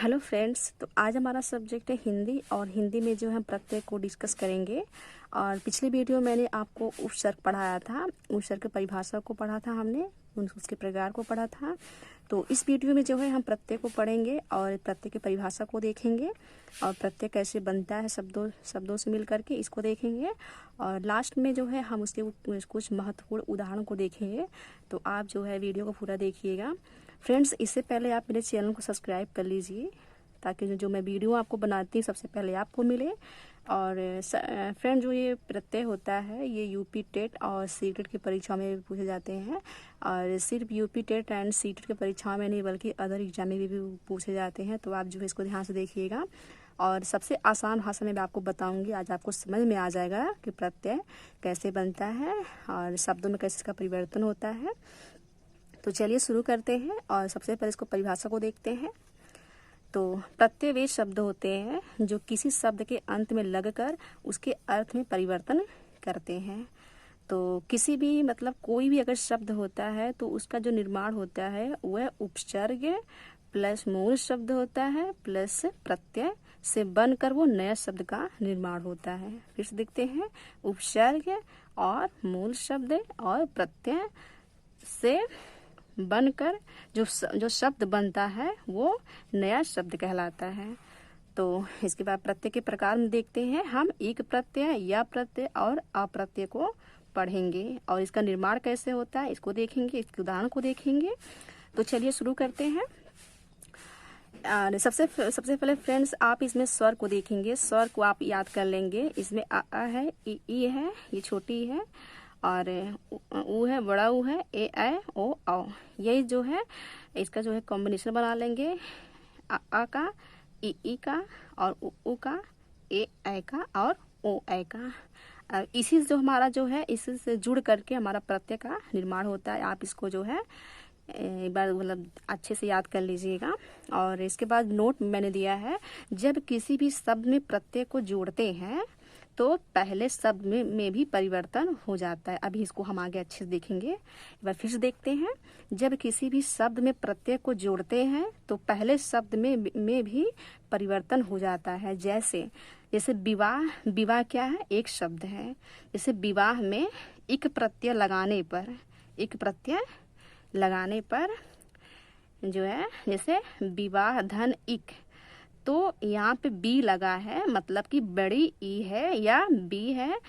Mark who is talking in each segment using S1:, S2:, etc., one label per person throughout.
S1: Hello friends, तो आज हमारा सब्जेक्ट है हिंदी और हिंदी में जो है हम प्रत्यय को डिस्कस करेंगे। और पिछली वीडियो मैंने आपको उपसर्ग पढ़ाया था, उपसर्ग की परिभाषा को पढ़ा था हमने, उसके प्रकार को पढ़ा था। तो इस वीडियो में जो है हम प्रत्यय को पढ़ेंगे और प्रत्यय की परिभाषा को देखेंगे और प्रत्यय कैसे बनता है शब्दों से मिल करके इसको देखेंगे। और लास्ट में जो है हम उसके कुछ महत्वपूर्ण उदाहरणों को देखेंगे। तो आप जो है वीडियो को पूरा देखिएगा। फ्रेंड्स, इससे पहले आप मेरे चैनल को सब्सक्राइब कर लीजिए ताकि जो मैं वीडियो आपको बनाती हूँ सबसे पहले आपको मिले। और फ्रेंड, जो ये प्रत्यय होता है ये यूपी टेट और सीटेट की परीक्षा में भी पूछे जाते हैं। और सिर्फ यूपी टेट एंड सीटेट की परीक्षा में नहीं बल्कि अदर एग्जाम में भी पूछे जाते हैं। तो आप जो है इसको ध्यान से देखिएगा और सबसे आसान भाषा में मैं आपको बताऊंगी। आज आपको समझ में आ जाएगा कि प्रत्यय कैसे बनता है और शब्दों में कैसे इसका परिवर्तन होता है। तो चलिए शुरू करते हैं और सबसे पहले इसको परिभाषा को देखते हैं। तो प्रत्यय वे शब्द होते हैं जो किसी शब्द के अंत में लगकर उसके अर्थ में परिवर्तन करते हैं। तो किसी भी कोई भी अगर शब्द होता है तो उसका जो निर्माण होता है वह उपसर्ग प्लस मूल शब्द होता है प्लस प्रत्यय से बनकर वो नया शब्द का निर्माण होता है। फिर से देखते हैं, उपसर्ग और मूल शब्द और प्रत्यय से बनकर जो शब्द बनता है वो नया शब्द कहलाता है। तो इसके बाद प्रत्यय के प्रकार में देखते हैं हम। एक प्रत्यय या प्रत्यय और अप्रत्यय को पढ़ेंगे और इसका निर्माण कैसे होता है इसको देखेंगे, इसके उदाहरण को देखेंगे। तो चलिए शुरू करते हैं। सबसे पहले फ्रेंड्स, आप इसमें स्वर को देखेंगे। स्वर को आप याद कर लेंगे। इसमें आ है, ई है, ये छोटी है, और ऊ है, बड़ा ऊ है, ए ऐ ओ औ। यही जो है इसका जो है कॉम्बिनेशन बना लेंगे। आ का, ई का और ऊ का, ए ऐ का और ओ ऐ का। इसी जो हमारा जो है इसी से जुड़ करके हमारा प्रत्यय का निर्माण होता है। आप इसको जो है एक बार अच्छे से याद कर लीजिएगा। और इसके बाद नोट मैंने दिया है, जब किसी भी शब्द में प्रत्यय को जोड़ते हैं तो पहले शब्द में भी परिवर्तन हो जाता है। अभी इसको हम आगे अच्छे से देखेंगे। एक बार फिर से देखते हैं, जब किसी भी शब्द में प्रत्यय को जोड़ते हैं तो पहले शब्द में भी परिवर्तन हो जाता है। जैसे विवाह क्या है? एक शब्द है। जैसे विवाह में इक प्रत्यय लगाने पर जो है, जैसे विवाह धन इक, तो यहाँ पे बी लगा है, मतलब कि बड़ी ई है या बी है।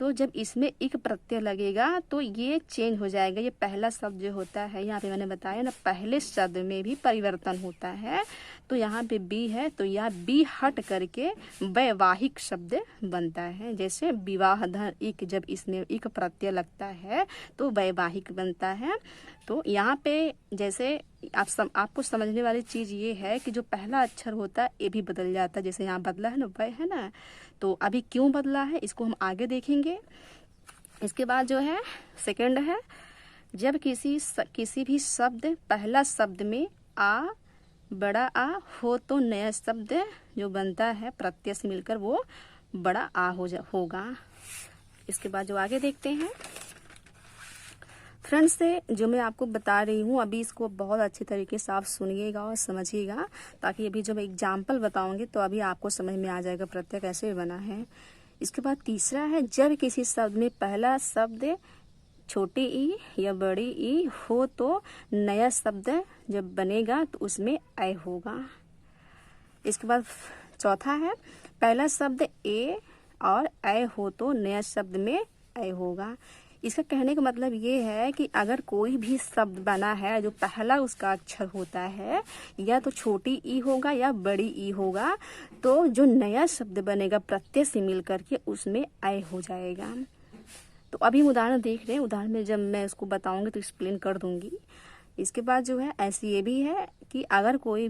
S1: तो जब इसमें इक प्रत्यय लगेगा तो ये चेंज हो जाएगा। ये पहला शब्द जो होता है, यहाँ पे मैंने बताया ना, पहले शब्द में भी परिवर्तन होता है। तो यहाँ पे बी है तो यह बी हट करके वैवाहिक शब्द बनता है। जैसे विवाह धन इक, जब इसमें इक प्रत्यय लगता है तो वैवाहिक बनता है। तो यहाँ पे जैसे आपको समझने वाली चीज़ ये है कि जो पहला अक्षर होता है ये भी बदल जाता है। जैसे यहाँ बदला है ना, वह है ना। तो अभी क्यों बदला है इसको हम आगे देखेंगे। इसके बाद जो है सेकंड है, जब किसी भी शब्द पहला शब्द में आ, बड़ा आ हो तो नया शब्द जो बनता है प्रत्यय से मिलकर वो बड़ा आ होगा। इसके बाद जो आगे देखते हैं फ्रेंड्स, से जो मैं आपको बता रही हूँ अभी इसको बहुत अच्छे तरीके से आप सुनिएगा और समझिएगा, ताकि अभी जब एग्जाम्पल बताऊंगी तो अभी आपको समझ में आ जाएगा प्रत्यय कैसे बना है। इसके बाद तीसरा है, जब किसी शब्द में पहला शब्द छोटी ई या बड़ी ई हो तो नया शब्द जब बनेगा तो उसमें ऐ होगा। इसके बाद चौथा है, पहला शब्द ए और ऐ हो तो नया शब्द में ऐ होगा। इसका कहने का मतलब ये है कि अगर कोई भी शब्द बना है जो पहला उसका अक्षर होता है या तो छोटी ई होगा या बड़ी ई होगा, तो जो नया शब्द बनेगा प्रत्यय से मिल करके उसमें ऐ हो जाएगा। तो अभी हम उदाहरण देख रहे हैं, उदाहरण में जब मैं इसको बताऊंगी तो एक्सप्लेन कर दूंगी। इसके बाद जो है ऐसी ये भी है कि अगर कोई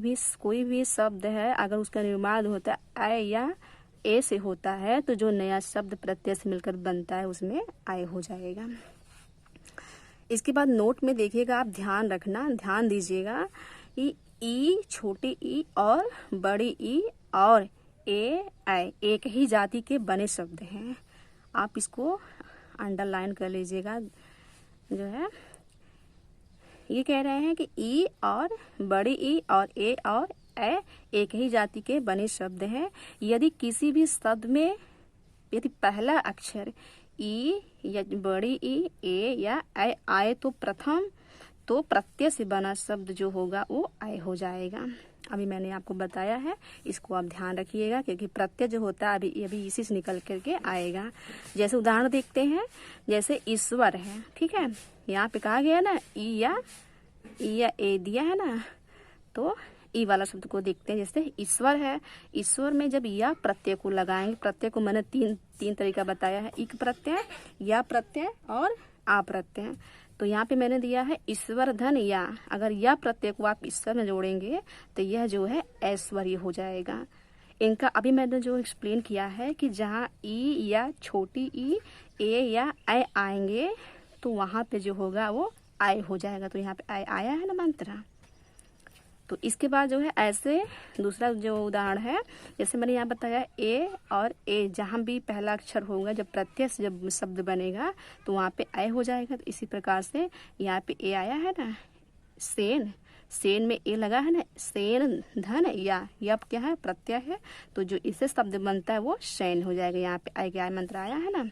S1: भी शब्द है, अगर उसका निर्माण होता है ऐ या ए से होता है तो जो नया शब्द प्रत्यय से मिलकर बनता है उसमें आय हो जाएगा। इसके बाद नोट में देखिएगा, आप ध्यान दीजिएगा कि ई, छोटी ई और बड़ी ई और ए ऐ एक ही जाति के बने शब्द हैं। आप इसको अंडरलाइन कर लीजिएगा। जो है ये कह रहे हैं कि ई और बड़ी ई और ए और ए एक ही जाति के बने शब्द हैं। यदि किसी भी शब्द में यदि पहला अक्षर ई या बड़ी ई, ए या ऐ आए तो प्रत्यय से बना शब्द जो होगा वो ऐ हो जाएगा। अभी मैंने आपको बताया है, इसको आप ध्यान रखिएगा, क्योंकि प्रत्यय जो होता है अभी इसी से निकल करके आएगा। जैसे उदाहरण देखते हैं, जैसे ईश्वर है, ठीक है, यहाँ पे कहा गया ना ई या ए दिया है ना, तो ई वाला शब्द को देखते हैं। जैसे ईश्वर है, ईश्वर में जब या प्रत्यय को लगाएंगे, प्रत्यय को मैंने तीन तरीका बताया है, इक प्रत्यय, या प्रत्यय और आ प्रत्यय। तो यहाँ पे मैंने दिया है ईश्वर धन या, अगर या प्रत्यय को आप ईश्वर में जोड़ेंगे तो यह जो है ऐश्वर्य हो जाएगा। इनका अभी मैंने जो एक्सप्लेन किया है कि जहाँ ई या छोटी ई, ए या ऐ आएंगे तो वहाँ पे जो होगा वो आय हो जाएगा। तो यहाँ पे आय आया है ना मंत्र। तो इसके बाद जो है ऐसे दूसरा जो उदाहरण है, जैसे मैंने यहाँ बताया ए और ए, जहाँ भी पहला अक्षर होगा जब प्रत्यय से जब शब्द बनेगा तो वहाँ पे ऐ हो जाएगा। तो इसी प्रकार से यहाँ पे ए आया है ना, सेन, सेन में ए लगा है ना, सेन धन या, यह क्या है प्रत्यय है, तो जो इससे शब्द बनता है वो शैन हो जाएगा। यहाँ पे आय के आय मंत्र आया है ना,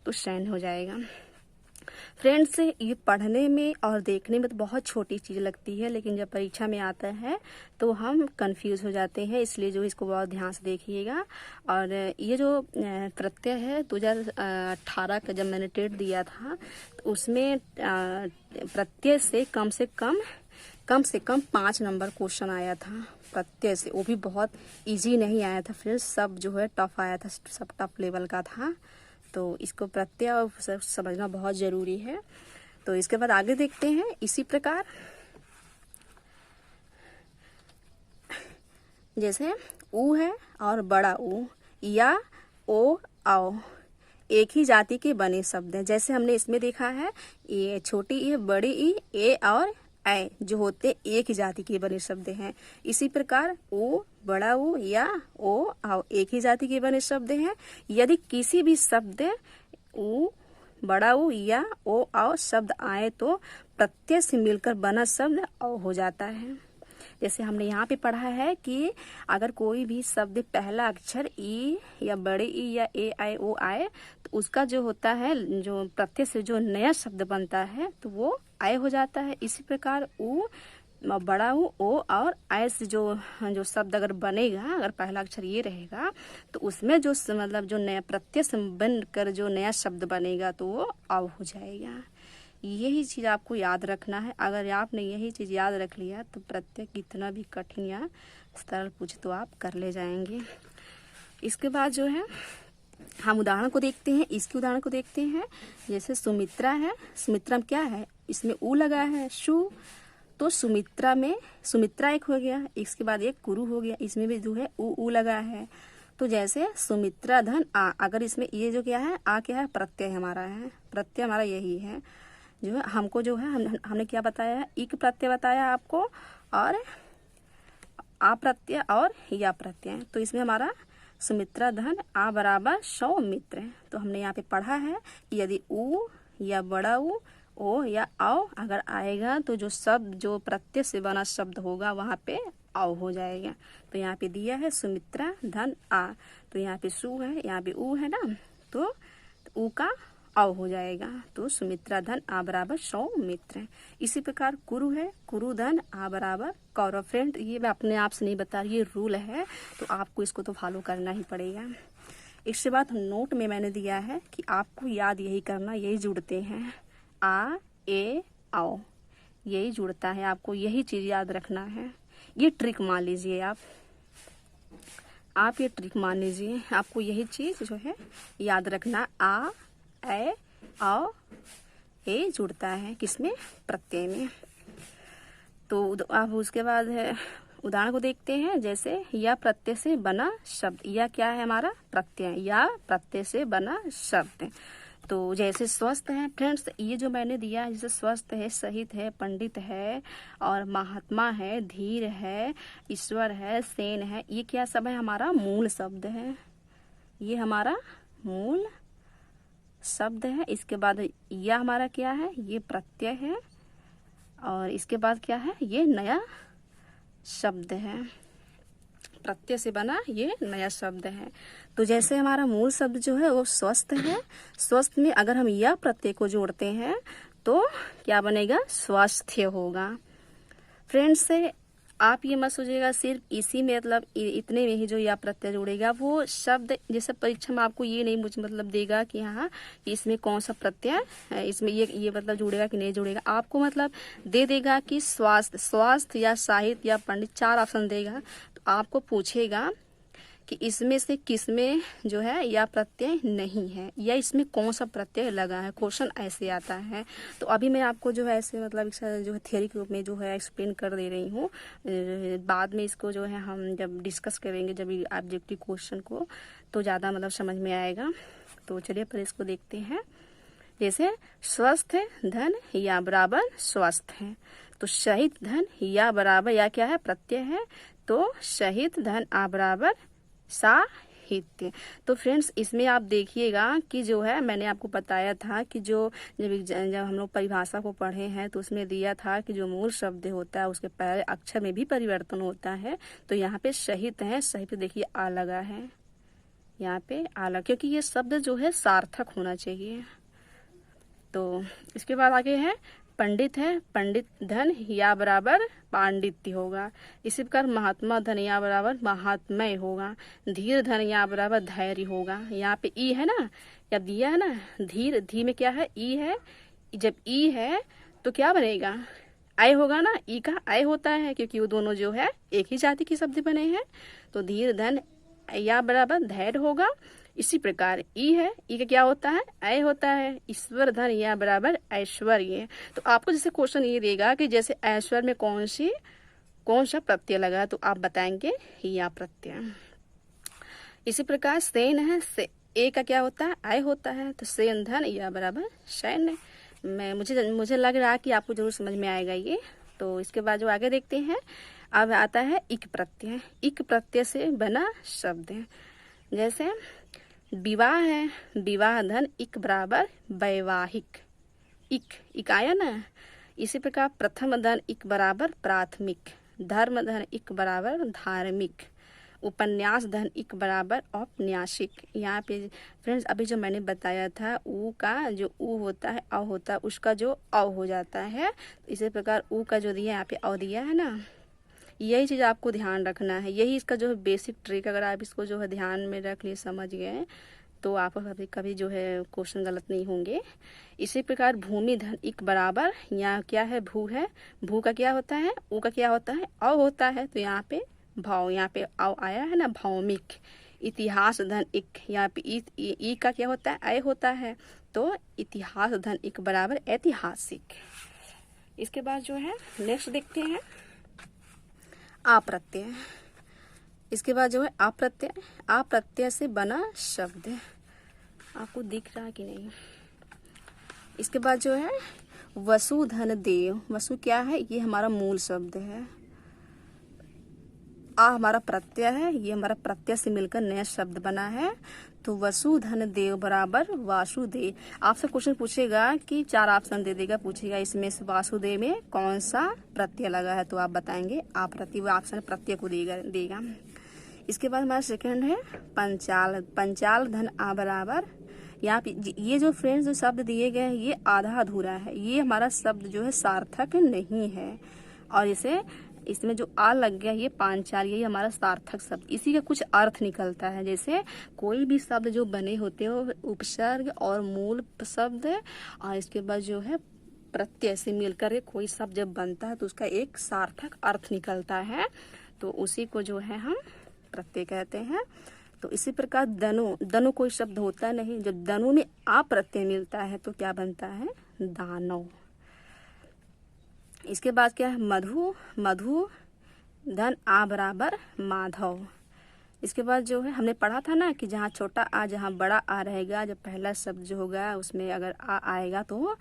S1: तो शैन हो जाएगा। फ्रेंड्स, ये पढ़ने में और देखने में तो बहुत छोटी चीज़ लगती है, लेकिन जब परीक्षा में आता है तो हम कंफ्यूज हो जाते हैं, इसलिए जो इसको बहुत ध्यान से देखिएगा। और ये जो प्रत्यय है 2018 का जब मैंने टेट दिया था तो उसमें प्रत्यय से कम 5 नंबर क्वेश्चन आया था प्रत्यय से, वो भी बहुत इजी नहीं आया था। फिर सब जो है टफ आया था, सब टफ लेवल का था। तो इसको प्रत्यय समझना बहुत ज़रूरी है। तो इसके बाद आगे देखते हैं। इसी प्रकार जैसे ऊ है और बड़ा ऊ, या ओ आओ एक ही जाति के बने शब्द हैं। जैसे हमने इसमें देखा है ये छोटी ई, बड़ी ई, ए और ऐ जो होते एक ही जाति के बने शब्द हैं। इसी प्रकार ओ, बड़ा ओ या ओ आओ एक ही जाति के बने शब्द हैं। यदि किसी भी शब्द ऊ, बड़ा ऊ या ओ आओ शब्द आए तो प्रत्यय से मिलकर बना शब्द औ हो जाता है। जैसे हमने यहाँ पे पढ़ा है कि अगर कोई भी शब्द पहला अक्षर ई या बड़े ई या ए आई ओ आए तो उसका जो होता है, जो प्रत्यय से जो नया शब्द बनता है तो वो आय हो जाता है। इसी प्रकार ऊ, बड़ा ऊ, ओ और आय से जो शब्द अगर बनेगा, अगर पहला अक्षर ये रहेगा तो उसमें जो मतलब जो नया प्रत्यय से बनकर जो नया शब्द बनेगा तो वो आव हो जाएगा। यही चीज़ आपको याद रखना है। अगर आपने यही चीज़ याद रख लिया तो प्रत्यय कितना भी कठिन या सरल पूछ तो आप कर ले जाएंगे। इसके बाद जो है हम उदाहरण को देखते हैं। इसके उदाहरण को देखते हैं। जैसे सुमित्रा है, सुमित्रा में क्या है, इसमें ऊ लगा है शु, तो सुमित्रा में सुमित्रा एक हो गया, इसके बाद एक कुरु हो गया, इसमें भी जो है ऊ लगा है। तो जैसे सुमित्रा धन आ, अगर इसमें ये जो क्या है आ क्या है प्रत्यय हमारा है, प्रत्यय हमारा यही है। जो है हमको जो है हमने क्या बताया है, इक प्रत्यय बताया आपको और आ प्रत्यय और या प्रत्यय। तो इसमें हमारा सुमित्रा धन आ बराबर सौमित्र। तो हमने यहाँ पे पढ़ा है कि यदि ऊ या बड़ा ऊ, ओ या आओ अगर आएगा तो जो शब्द जो प्रत्यय से बना शब्द होगा वहाँ पे आओ हो जाएगा। तो यहाँ पे दिया है सुमित्रा धन आ, तो यहाँ पे सु है, यहाँ पे ऊ है ना, तो ऊ का आओ हो जाएगा। तो सुमित्रा धन आ बराबर सौमित्र। इसी प्रकार कुरु है, कुरु धन आ बराबर कौरव। फ्रेंड, ये मैं अपने आप से नहीं बता रही, ये रूल है, तो आपको इसको तो फॉलो करना ही पड़ेगा। इसके बाद नोट में मैंने दिया है कि आपको याद यही करना, यही जुड़ते हैं, आ ए आओ यही जुड़ता है, आपको यही चीज़ याद रखना है। ये ट्रिक मान लीजिए आप ये ट्रिक मान लीजिए, आपको यही चीज़ जो है याद रखना। आ ए आओ ए जुड़ता है किसमें, प्रत्यय में। तो अब उसके बाद है उदाहरण को देखते हैं। जैसे या प्रत्यय से बना शब्द, या क्या है हमारा प्रत्यय, या प्रत्यय से बना शब्द। तो जैसे स्वस्थ है फ्रेंड्स, ये जो मैंने दिया है, जैसे स्वस्थ है, सहित है, पंडित है और महात्मा है, धीर है, ईश्वर है, सेन है, ये क्या सब है हमारा मूल शब्द है, ये हमारा मूल शब्द है। इसके बाद यह हमारा क्या है, ये प्रत्यय है और इसके बाद क्या है, ये नया शब्द है। प्रत्यय से बना ये नया शब्द है। तो जैसे हमारा मूल शब्द जो है वो स्वस्थ है, स्वस्थ में अगर हम यह प्रत्यय को जोड़ते हैं तो क्या बनेगा, स्वास्थ्य होगा। फ्रेंड्स से आप ये मत सोचिएगा सिर्फ इसी में मतलब इतने में ही जो या प्रत्यय जुड़ेगा, वो शब्द जैसे परीक्षा में आपको ये नहीं मुझे मतलब देगा कि हाँ इसमें कौन सा प्रत्यय है, इसमें ये मतलब जुड़ेगा कि नहीं जुड़ेगा। आपको मतलब दे देगा कि स्वास्थ्य, स्वास्थ्य या साहित्य या पंडित, 4 ऑप्शन देगा। तो आपको पूछेगा कि इसमें से किसमें जो है या प्रत्यय नहीं है, या इसमें कौन सा प्रत्यय लगा है। क्वेश्चन ऐसे आता है। तो अभी मैं आपको जो है ऐसे मतलब जो है थियरी के रूप में जो है एक्सप्लेन कर दे रही हूँ। बाद में इसको जो है हम जब डिस्कस करेंगे जब ऑब्जेक्टिव क्वेश्चन को, तो ज़्यादा मतलब समझ में आएगा। तो चलिए पर इसको देखते हैं। जैसे स्वस्थ धन या बराबर स्वस्थ है, तो शहीद धन या बराबर या क्या है, प्रत्यय है। तो शहीद धन आ बराबर साहित्य। तो फ्रेंड्स इसमें आप देखिएगा कि जो है मैंने आपको बताया था कि जब हम लोग परिभाषा को पढ़े हैं तो उसमें दिया था कि जो मूल शब्द होता है उसके पहले अक्षर में भी परिवर्तन होता है। तो यहाँ पे शहीद है, सही पे देखिए आ लगा है, यहाँ पे आ लगा, क्योंकि ये शब्द जो है सार्थक होना चाहिए। तो इसके बाद आगे है पंडित है, पंडित धन या बराबर पांडित्य होगा। इसी प्रकार महात्मा धन या बराबर महात्मय होगा। धीर धन या बराबर धैर्य होगा। यहाँ पे ई है ना, जब दिया है ना धीर, धी में क्या है, ई है। जब ई है तो क्या बनेगा, आय होगा ना, ई का आय होता है क्योंकि वो दोनों जो है एक ही जाति के शब्द बने हैं। तो धीर धन या बराबर धैर्य होगा। इसी प्रकार ई है, ई का क्या होता है, ऐ होता है। ईश्वर धन या बराबर ऐश्वर्य। तो आपको जैसे क्वेश्चन ये देगा कि जैसे ऐश्वर्य में कौन सा प्रत्यय लगा, तो आप बताएंगे या प्रत्यय। इसी प्रकार सेन है, से ए का क्या होता है, ऐ होता है। तो सेन धन या बराबर सैन्य। मुझे लग रहा है कि आपको जरूर समझ में आएगा ये। तो इसके बाद जो आगे देखते हैं, अब आता है इक प्रत्यय। इक प्रत्यय से बना शब्द है। जैसे विवाह है, विवाह धन इक बराबर वैवाहिक, इक आया ना। इसी प्रकार प्रथम धन इक बराबर प्राथमिक, धर्म धन इक बराबर धार्मिक, उपन्यास धन इक बराबर औपन्यासिक। यहाँ पे फ्रेंड्स अभी जो मैंने बताया था ऊ का जो ऊ होता है औ होता है, उसका जो औ हो जाता है। इसी प्रकार ऊ का जो दिया यहाँ पे औ दिया है ना, यही चीज़ आपको ध्यान रखना है। यही इसका जो है बेसिक ट्रिक, अगर आप इसको जो है ध्यान में रख लिए, समझ गए, तो आप कभी जो है क्वेश्चन गलत नहीं होंगे। इसी प्रकार भूमि धन इक बराबर, यहाँ क्या है, भू है। भू का क्या होता है, ऊ का क्या होता है, औ होता है। तो यहाँ पे भाव, यहाँ पे औ आया है ना, भौमिक। इतिहास धन इक, यहाँ पे ई का क्या होता है, ऐ होता है। तो इतिहास धन इक बराबर ऐतिहासिक। इसके बाद जो है नेक्स्ट देखते हैं अप्रत्यय। इसके बाद जो है अप्रत्यय, अप्रत्यय से बना शब्द। आपको दिख रहा कि नहीं। इसके बाद जो है वसु धन देव। वसु क्या है, ये हमारा मूल शब्द है। आ हमारा प्रत्यय है, ये हमारा प्रत्यय से मिलकर नया शब्द बना है। तो वसु धन देव बराबर वासुदेव। आपसे क्वेश्चन पूछेगा कि 4 ऑप्शन दे देगा, पूछेगा इसमें से वासुदेव में कौन सा प्रत्यय लगा है, तो आप बताएंगे आप प्रत्यय, वो ऑप्शन प्रत्यय को देगा। इसके बाद हमारा सेकंड है पंचाल। पंचाल धन आ बराबर, यहाँ पे ये जो फ्रेंड्स जो शब्द दिए गए हैं ये आधा अधूरा है, ये हमारा शब्द जो है सार्थक नहीं है। और इसे इसमें जो आ लग गया ये पांचाल, यही हमारा सार्थक शब्द, इसी का कुछ अर्थ निकलता है। जैसे कोई भी शब्द जो बने होते हो उपसर्ग और मूल शब्द और इसके बाद जो है प्रत्यय से मिलकर कोई शब्द जब बनता है तो उसका एक सार्थक अर्थ निकलता है, तो उसी को जो है हम प्रत्यय कहते हैं। तो इसी प्रकार दनु कोई शब्द होता नहीं, जब दनु में आ प्रत्यय मिलता है तो क्या बनता है, दानव। इसके बाद क्या है मधु धन आ बराबर माधव। इसके बाद जो है हमने पढ़ा था ना कि जहाँ छोटा आ जहाँ बड़ा आ रहेगा, जब पहला शब्द जो होगा उसमें अगर आ आएगा तो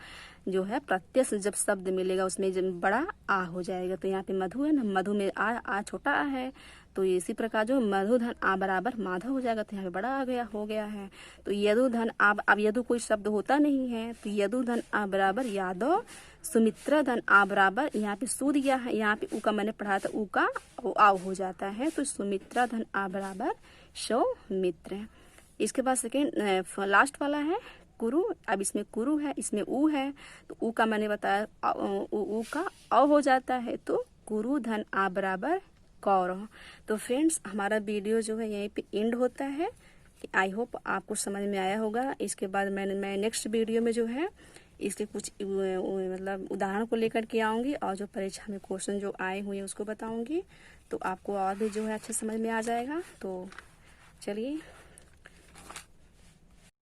S1: जो है प्रत्यय से जब शब्द मिलेगा उसमें जब बड़ा आ हो जाएगा। तो यहाँ पे मधु है ना, मधु में आ छोटा आ है, तो इसी प्रकार जो मधु धन आ बराबर माधव हो जाएगा, तो यहाँ पे बड़ा आ गया हो गया है। तो यदु धन आ, अब यदु कोई शब्द होता नहीं है, तो यदु धन आ बराबर यादव, सुमित्रा धन आ बराबर, यहाँ पे सू दिया है, यहाँ पे ऊ का मैंने पढ़ाया था, ऊ का आव हो जाता है, तो सुमित्रा धन आ बराबर सौमित्र। इसके बाद सेकेंड लास्ट वाला है कुरु। अब इसमें कुरु है, इसमें ऊ है, तो ऊ का मैंने बताया ऊ का अ हो जाता है, तो कुरु धन आ बराबर कौरव। तो फ्रेंड्स हमारा वीडियो जो है यहीं पे एंड होता है। आई होप आपको समझ में आया होगा। इसके बाद मैं नेक्स्ट वीडियो में जो है इसके कुछ मतलब उदाहरण को लेकर के आऊँगी, और जो परीक्षा में क्वेश्चन जो आए हुए हैं उसको बताऊँगी, तो आपको और भी जो है अच्छे समझ में आ जाएगा। तो चलिए।